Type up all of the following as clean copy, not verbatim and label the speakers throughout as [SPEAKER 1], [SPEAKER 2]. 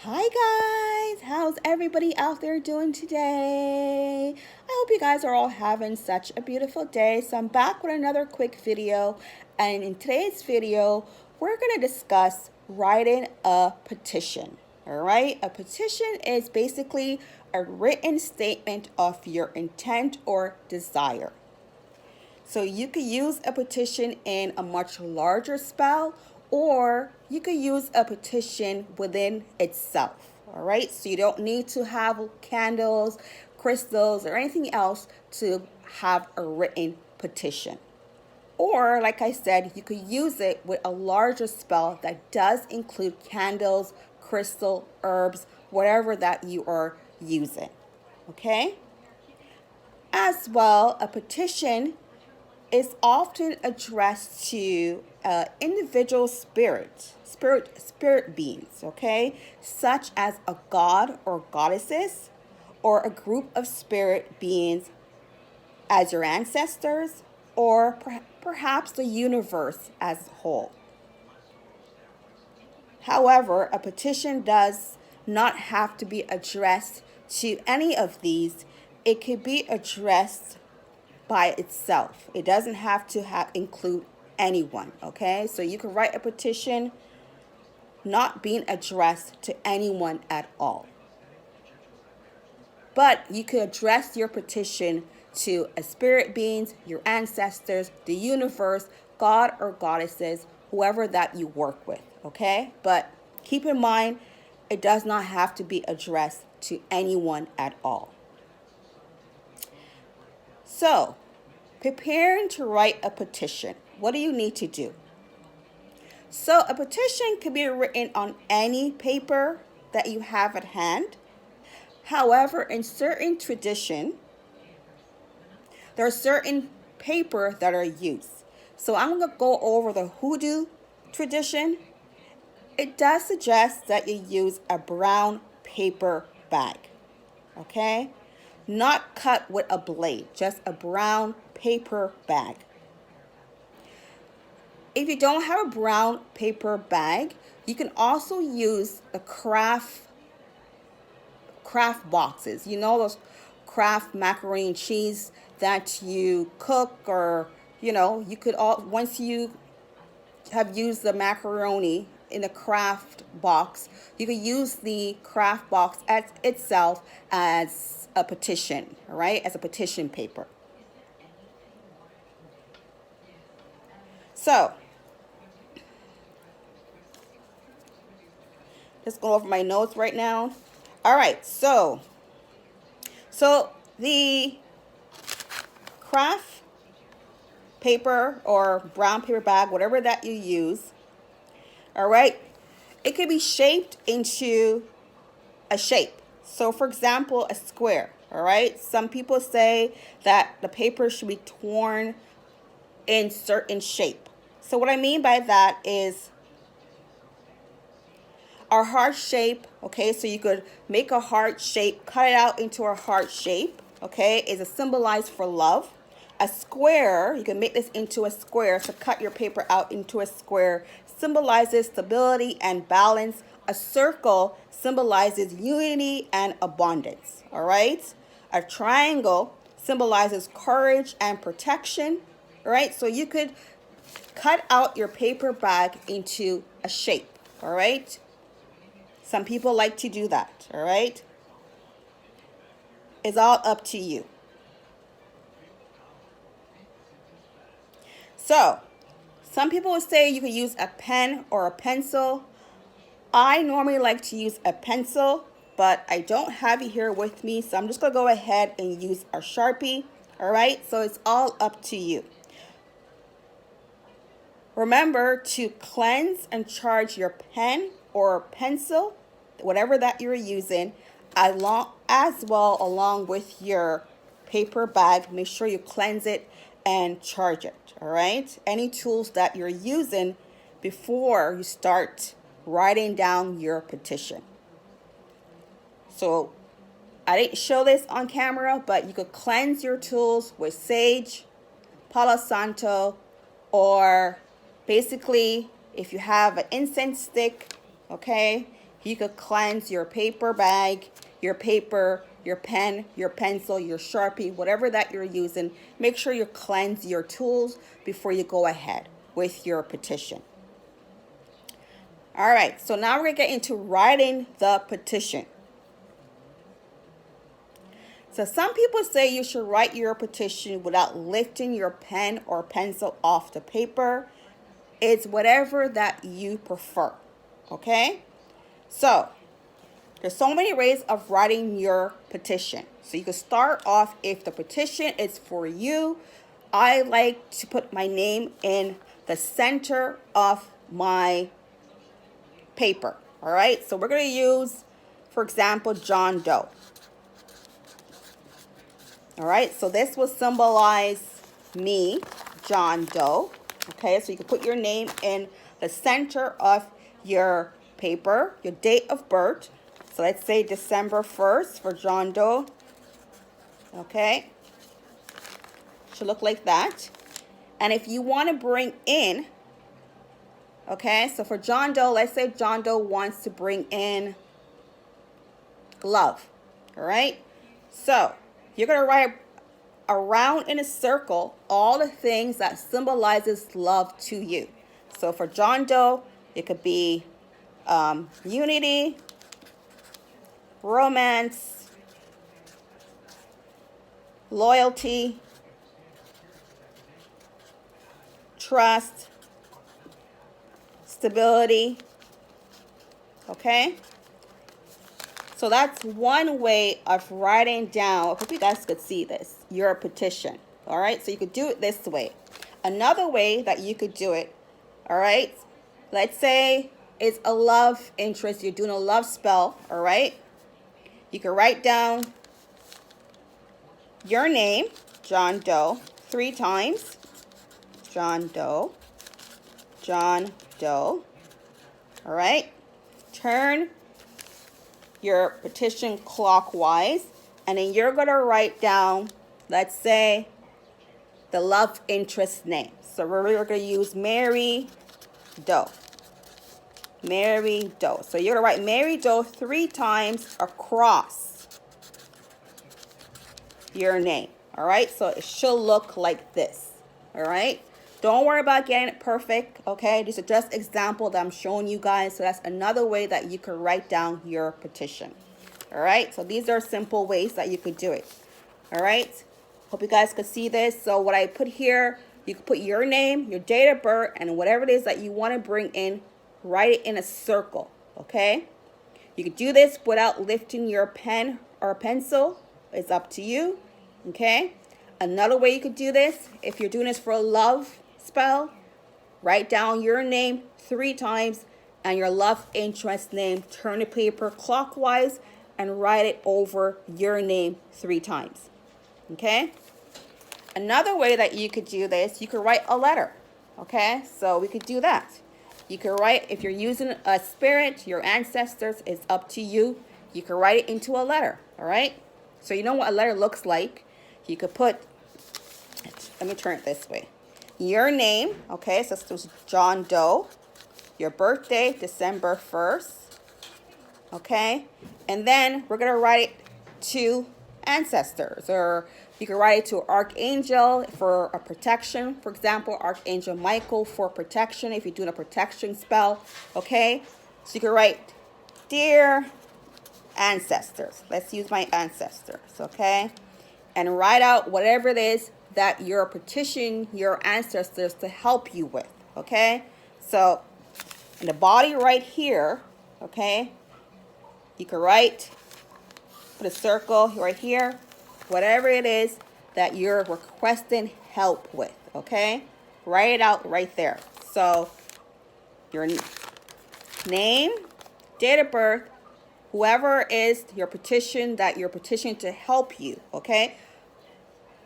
[SPEAKER 1] Hi guys, how's everybody out there doing today? I hope you guys are all having such a beautiful day. So I'm back with another quick video, and in today's video, we're going to discuss writing a petition. All right, a petition is basically a written statement of your intent or desire. So you could use a petition in a much larger spell, or you could use a petition within itself. All right, so you don't need to have candles, crystals, or anything else to have a written petition. Or, like I said, you could use it with a larger spell that does include candles, crystal, herbs, whatever that you are using. Okay? As well, a petition is often addressed to individual spirit beings, okay, such as a god or goddesses, or a group of spirit beings as your ancestors, or perhaps the universe as a whole. However, a petition does not have to be addressed to any of these. It could be addressed by itself. It doesn't have to include anyone, okay? So you can write a petition not being addressed to anyone at all. But you could address your petition to a spirit beings, your ancestors, the universe, God or goddesses, whoever that you work with, okay? But keep in mind, it does not have to be addressed to anyone at all. So, preparing to write a petition, what do you need to do? So, a petition can be written on any paper that you have at hand. However, in certain tradition, there are certain paper that are used. So, I'm going to go over the hoodoo tradition. It does suggest that you use a brown paper bag, okay? Not cut with a blade, just a brown paper bag. If you don't have a brown paper bag, you can also use the craft boxes. You know, those craft macaroni and cheese that you cook, or you could once you have used the macaroni in a craft box, you could use the craft box as itself as a petition, all right, as a petition paper. So, just go over my notes right now. All right, so the craft paper or brown paper bag, whatever that you use, all right, it can be shaped into a shape. So, for example, a square, all right? Some people say that the paper should be torn in certain shape. So what I mean by that is our heart shape, okay? So you could make a heart shape, cut it out into a heart shape, okay? Is a symbolized for love. A square, you can make this into a square, so cut your paper out into a square, symbolizes stability and balance. A circle symbolizes unity and abundance, all right? A triangle symbolizes courage and protection, all right? So you could cut out your paper bag into a shape, all right? Some people like to do that, all right? It's all up to you. So, some people would say you could use a pen or a pencil. I normally like to use a pencil, but I don't have it here with me, so I'm just going to go ahead and use a Sharpie, all right? So it's all up to you. Remember to cleanse and charge your pen or pencil, whatever that you're using, along with your paper bag. Make sure you cleanse it and charge it, all right? Any tools that you're using before you start writing down your petition. So I didn't show this on camera, but you could cleanse your tools with sage, Palo Santo, or basically if you have an incense stick, okay, You could cleanse your paper bag, your paper, your pen, your pencil, your Sharpie, whatever that you're using. Make sure you cleanse your tools before you go ahead with your petition. All right, so now we're going to get into writing the petition. So some people say you should write your petition without lifting your pen or pencil off the paper. It's whatever that you prefer, okay? So there's so many ways of writing your petition. So you can start off, if the petition is for you, I like to put my name in the center of my paper, all right? So we're going to use, for example, John Doe. All right, so this will symbolize me, John Doe. Okay, so you can put your name in the center of your paper, your date of birth. So let's say December 1st for John Doe. Okay, should look like that. And if you want to bring in, okay, so for John Doe, let's say John Doe wants to bring in love. All right, so you're going to write around in a circle all the things that symbolizes love to you. So for John Doe, it could be unity, romance, loyalty, trust, stability. Okay? So that's one way of writing down, I hope you guys could see this, your petition. All right, so you could do it this way. Another way that you could do it, all right, let's say it's a love interest, you're doing a love spell, all right? You can write down your name, John Doe, 3 times. John Doe, John Doe, all right? Turn your petition clockwise, and then you're going to write down, let's say, the love interest name. So we're going to use Mary Doe. Mary Doe. So you're going to write Mary Doe 3 times across your name. All right, so it should look like this. All right, don't worry about getting it perfect, okay? These are just examples that I'm showing you guys. So that's another way that you could write down your petition. All right, so these are simple ways that you could do it. All right, hope you guys could see this. So what I put here, you can put your name, your date of birth, and whatever it is that you want to bring in, write it in a circle, okay? You could do this without lifting your pen or pencil. It's up to you, okay? Another way you could do this, if you're doing this for a love spell, write down your name 3 times and your love interest name. Turn the paper clockwise and write it over your name 3 times. Okay? Another way that you could do this, you could write a letter. Okay? So we could do that. You could write, if you're using a spirit, your ancestors, it's up to you. You could write it into a letter. All right? So you know what a letter looks like. You could put, let me turn it this way. Your name, okay, so this was John Doe. Your birthday, December 1st. Okay? And then we're going to write it to ancestors. Or you can write it to Archangel for a protection. For example, Archangel Michael for protection if you're doing a protection spell. Okay? So you can write, Dear ancestors. Let's use my ancestors. Okay? And write out whatever it is that you're petitioning your ancestors to help you with, okay? So, in the body right here, okay, you can write, put a circle right here, whatever it is that you're requesting help with, okay? Write it out right there. So, your name, date of birth, whoever is your petition that you're petitioning to help you, okay?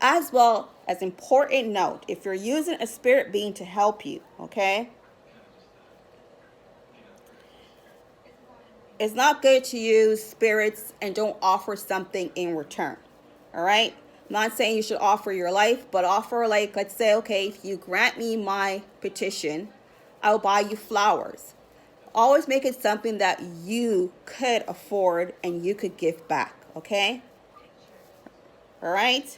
[SPEAKER 1] As well as important note, if you're using a spirit being to help you, okay? It's not good to use spirits and don't offer something in return, all right? I'm not saying you should offer your life, but offer, like, let's say, okay, if you grant me my petition, I'll buy you flowers. always make it something that you could afford and you could give back, okay? All right?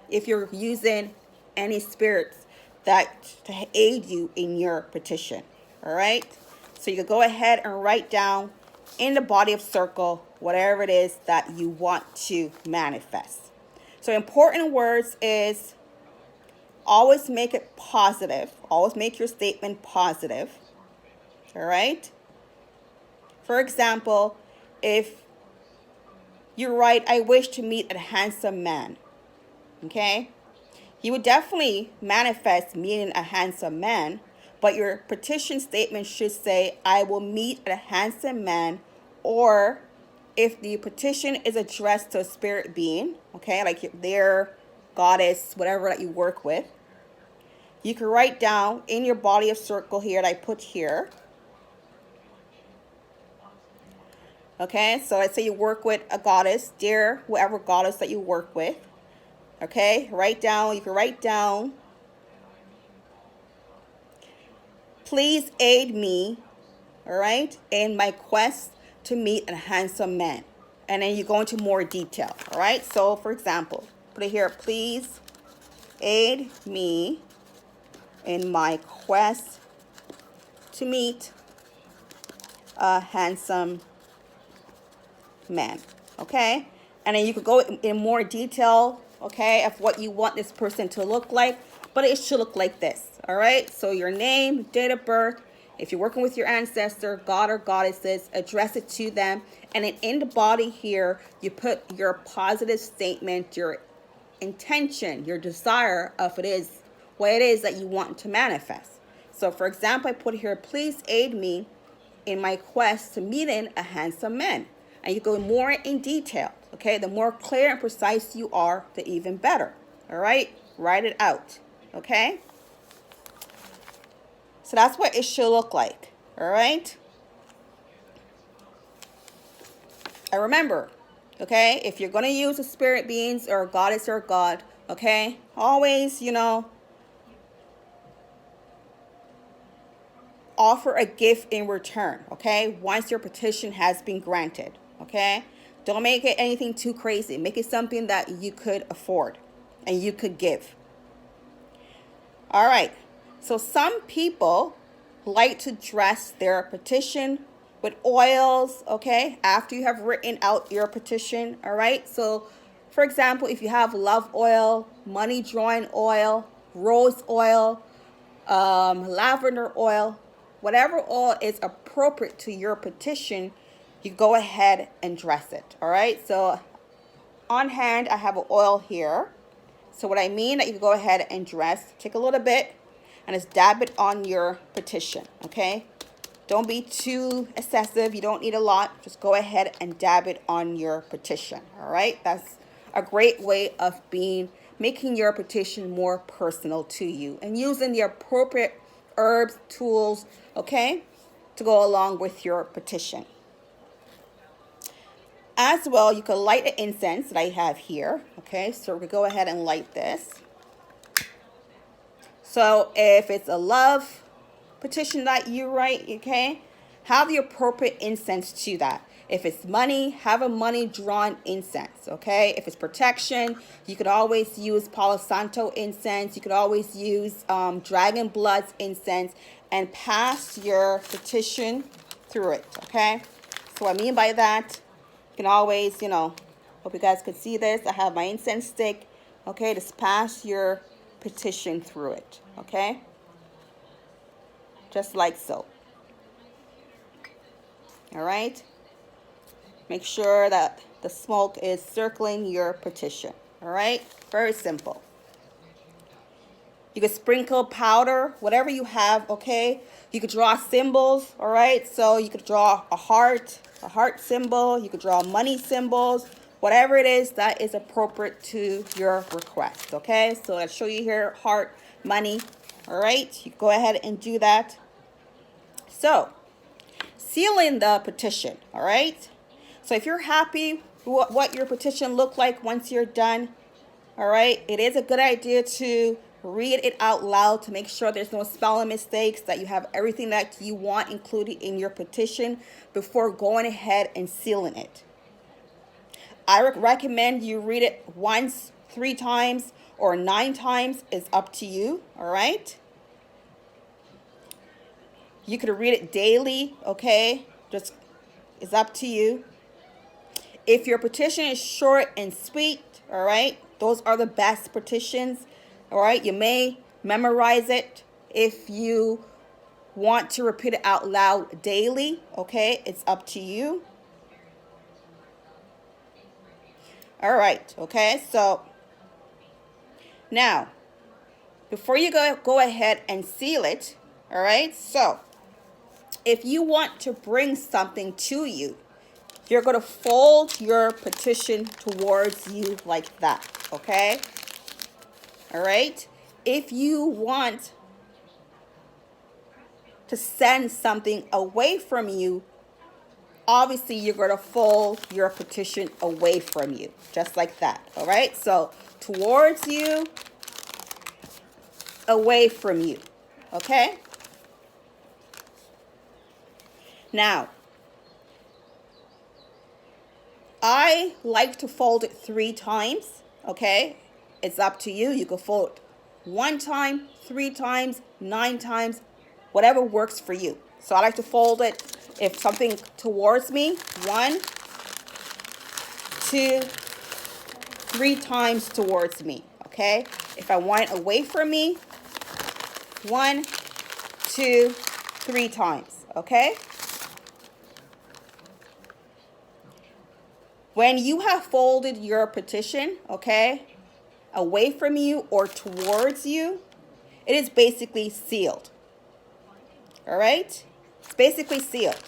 [SPEAKER 1] If you're using any spirits that to aid you in your petition, all right? So you can go ahead and write down in the body of circle whatever it is that you want to manifest. So important words is always make it positive. Always make your statement positive. All right? For example, if you write, I wish to meet a handsome man. Okay? You would definitely manifest meeting a handsome man, but your petition statement should say, I will meet a handsome man, or if the petition is addressed to a spirit being, okay, like their goddess, whatever that you work with, you can write down in your body of circle here that I put here. Okay, so let's say you work with a goddess, dear, whatever goddess that you work with. Okay, write down, you can write down, please aid me, all right, in my quest to meet a handsome man. And then you go into more detail, all right? So, for example, put it here, please aid me in my quest to meet a handsome man, okay? And then you could go in more detail, okay, of what you want this person to look like, but it should look like this, all right? So your name, date of birth, if you're working with your ancestor, god or goddesses, address it to them. And then in the body here, you put your positive statement, your intention, your desire of what it is that you want to manifest. So for example, I put here, please aid me in my quest to meeting a handsome man. And you go more in detail, okay? The more clear and precise you are, the even better, all right? Write it out, okay? So that's what it should look like, all right? And remember, okay, if you're going to use a spirit beings or a goddess or a god, okay, always, offer a gift in return, okay, once your petition has been granted, okay? Don't make it anything too crazy. Make it something that you could afford and you could give. All right. So some people like to dress their petition with oils, okay, after you have written out your petition, all right? So, for example, if you have love oil, money drawing oil, rose oil, lavender oil, whatever oil is appropriate to your petition, you go ahead and dress it, all right? So on hand, I have an oil here. So what I mean that you can go ahead and dress, take a little bit and just dab it on your petition, okay? Don't be too excessive. You don't need a lot. Just go ahead and dab it on your petition, all right? That's a great way of making your petition more personal to you and using the appropriate herbs, tools, okay, to go along with your petition. As well, you can light the incense that I have here, okay? So we go ahead and light this. So if it's a love petition that you write, okay, have the appropriate incense to that. If it's money, have a money drawn incense, okay? If it's protection, you could always use Palo Santo incense. You could always use Dragon Blood's incense and pass your petition through it, okay? So what I mean by that, you can always, hope you guys could see this. I have my incense stick, okay? Just pass your petition through it, okay? Just like so. All right? Make sure that the smoke is circling your petition, all right? Very simple. You could sprinkle powder, whatever you have, okay? You could draw symbols, all right? So you could draw a heart symbol. You could draw money symbols, whatever it is that is appropriate to your request, okay? So I'll show you here, heart, money, all right? You go ahead and do that. So, sealing the petition, all right? So if you're happy with what your petition looked like once you're done, all right, it is a good idea to read it out loud to make sure there's no spelling mistakes, that you have everything that you want included in your petition before going ahead and sealing it. I recommend you read it once, 3 times, or 9 times. It's up to you, all right? You could read it daily, okay? Just, it's up to you. If your petition is short and sweet, all right, those are the best petitions, all right? You may memorize it if you want to repeat it out loud daily, okay? It's up to you. All right, okay, so now, before you go ahead and seal it, all right, so if you want to bring something to you, you're going to fold your petition towards you like that, okay? All right? If you want to send something away from you, obviously you're going to fold your petition away from you, just like that, all right? So towards you, away from you, okay? Now, I like to fold it 3 times, okay? It's up to you. You can fold 1 time, 3 times, 9 times, whatever works for you. So I like to fold it, if something towards me, 1, 2, 3 times towards me, okay? If I want it away from me, 1, 2, 3 times, okay? When you have folded your petition, okay, away from you or towards you, it is basically sealed. All right? It's basically sealed.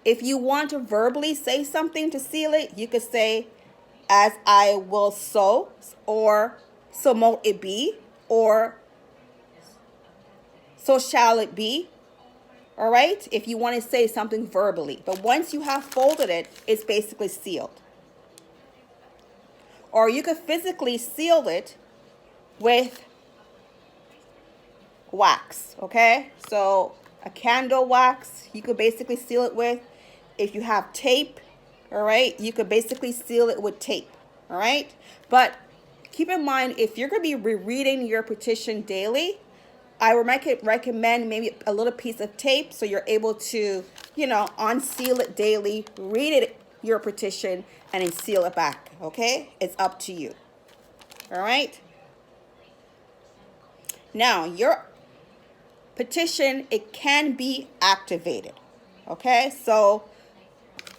[SPEAKER 1] If you want to verbally say something to seal it, you could say, as I will so, or so mote it be, or so shall it be. All right, if you want to say something verbally. But once you have folded it, it's basically sealed. Or you could physically seal it with wax, okay? So a candle wax, you could basically seal it with. If you have tape, all right, you could basically seal it with tape, all right? But keep in mind, if you're going to be rereading your petition daily, I would recommend maybe a little piece of tape so you're able to, unseal it daily, read it, your petition, and then seal it back, okay? It's up to you, all right? Now, your petition, it can be activated, okay? So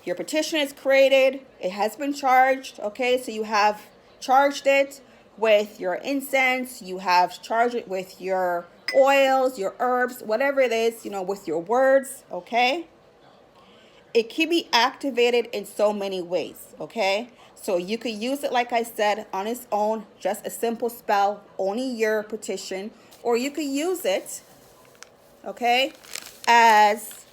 [SPEAKER 1] your petition is created, it has been charged, okay? So you have charged it with your incense, you have charged it with your oils, your herbs, whatever it is, with your words, okay? It can be activated in so many ways, okay? So you could use it, like I said, on its own, just a simple spell, only your petition, or you could use it, okay, as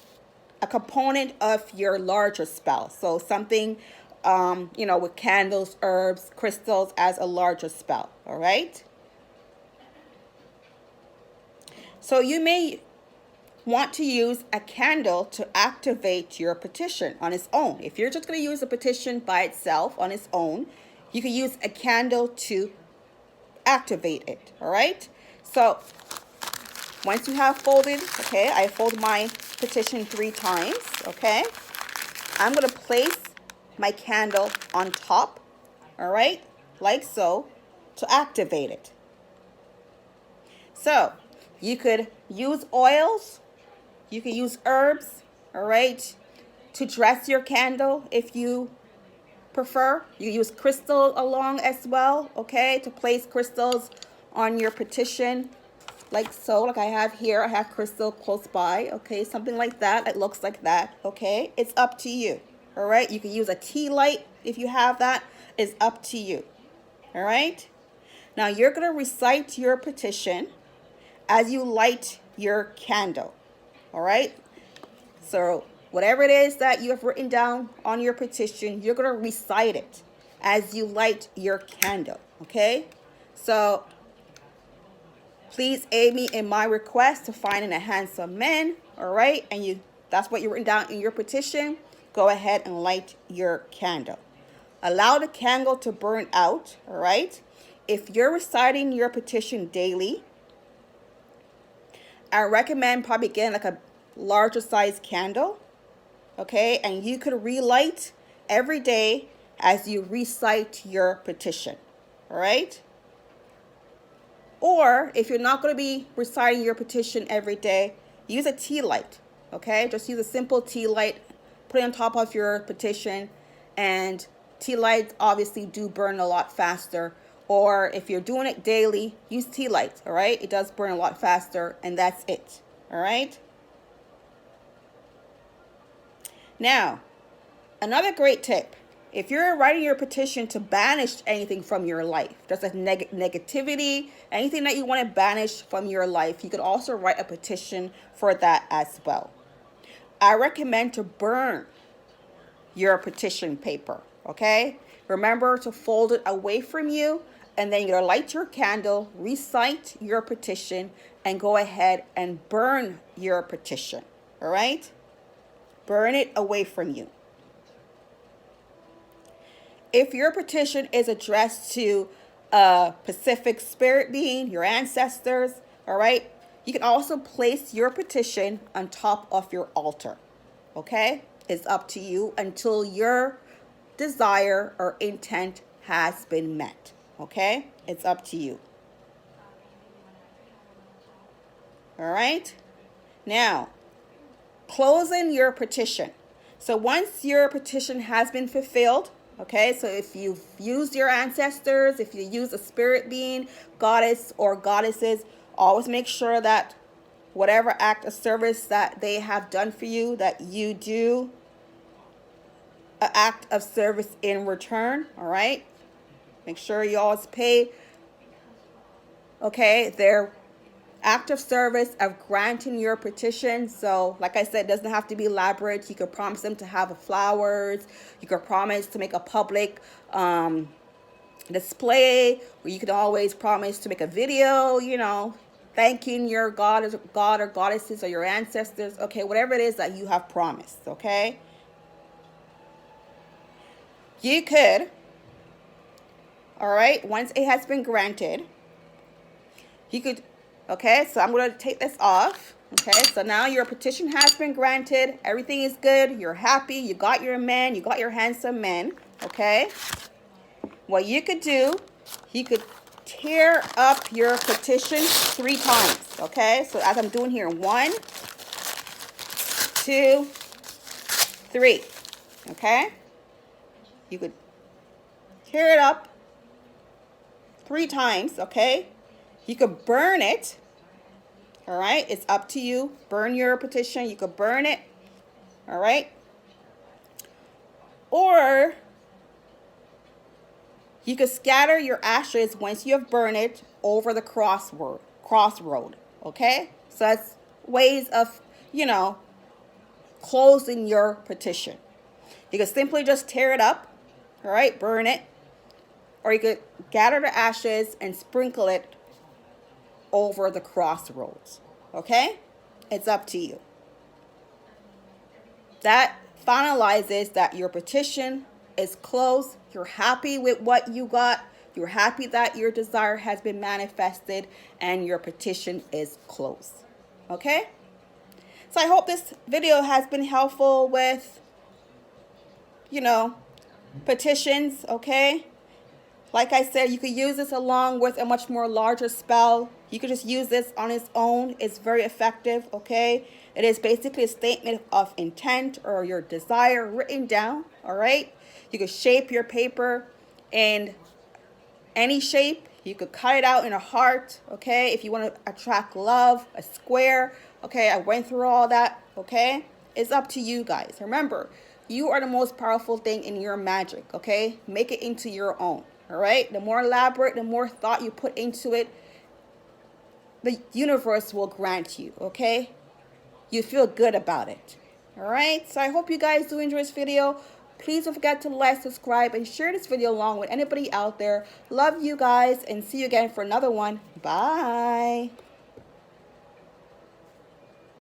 [SPEAKER 1] a component of your larger spell. So something, with candles, herbs, crystals as a larger spell, all right? So you may want to use a candle to activate your petition on its own. If you're just going to use a petition by itself on its own, you can use a candle to activate it, all right? So once you have folded, okay, I fold my petition 3 times, okay? I'm going to place my candle on top, all right, like so, to activate it. So you could use oils, you can use herbs, all right, to dress your candle if you prefer. You use crystal along as well, okay, to place crystals on your petition, like so, like I have here. I have crystal close by, okay, something like that. It looks like that, okay. It's up to you, all right. You can use a tea light if you have that. It's up to you, all right. Now you're going to recite your petition as you light your candle, all right? So whatever it is that you have written down on your petition, you're going to recite it as you light your candle, okay? So Please aid me in my request to finding a handsome man. All right, and that's what you written down in your petition. Go ahead and light your candle. Allow the candle to burn out. All right. If you're reciting your petition daily, I recommend probably getting like a larger size candle. Okay, and you could relight every day as you recite your petition. All right. Or if you're not going to be reciting your petition every day, use a tea light. Okay, just use a simple tea light, put it on top of your petition, and tea lights obviously do burn a lot faster. Or if you're doing it daily, use tea lights. All right, it does burn a lot faster, and that's it. All right. Now, another great tip. If you're writing your petition to banish anything from your life, just like negativity, anything that you want to banish from your life, you could also write a petition for that as well. I recommend to burn your petition paper, okay? Remember to fold it away from you, and then you're going to light your candle, recite your petition, and go ahead and burn your petition, all right? Burn it away from you. If your petition is addressed to a Pacific spirit being, your ancestors, all right, you can also place your petition on top of your altar, okay? It's up to you until your desire or intent has been met, okay? It's up to you. All right? Now, closing your petition. So once your petition has been fulfilled, okay, so if you've used your ancestors, if you use a spirit being, goddess or goddesses, always make sure that whatever act of service that they have done for you, that you do an act of service in return, all right? Make sure you always pay, okay, their act of service of granting your petition. So like I said, it doesn't have to be elaborate. You could promise them to have flowers. You could promise to make a public display, or you could always promise to make a video, you know, thanking your god or goddesses or your ancestors. Okay, whatever it is that you have promised, okay? You could, all right, once it has been granted, you could, okay, so I'm going to take this off. Okay, so now your petition has been granted. Everything is good. You're happy. You got your man. You got your handsome man. Okay. What you could do, you could tear up your petition 3 times. Okay, so as I'm doing here, 1, 2, 3. Okay. You could tear it up 3 times. Okay. You could burn it. All right. It's up to you. Burn your petition. You could burn it. All right. Or you could scatter your ashes once you have burned it over the crossroad. Okay. So that's ways of, you know, closing your petition. You could simply just tear it up. All right. Burn it. Or you could gather the ashes and sprinkle it over the crossroads. Okay? It's up to you. That finalizes that your petition is closed. You're happy with what you got. You're happy that your desire has been manifested and your petition is closed. Okay? So I hope this video has been helpful with, you know, petitions. Okay? Like I said, you could use this along with a much more larger spell. You could just use this on its own. It's very effective, okay? It is basically a statement of intent or your desire written down, all right? You could shape your paper in any shape. You could cut it out in a heart, okay? If you want to attract love, a square, okay? I went through all that, okay? It's up to you guys. Remember, you are the most powerful thing in your magic, okay? Make it into your own. All right, the more elaborate, the more thought you put into it, the universe will grant you, okay? You feel good about it. All right, so I hope you guys do enjoy this video. Please don't forget to like, subscribe, and share this video along with anybody out there. Love you guys, and see you again for another one. Bye.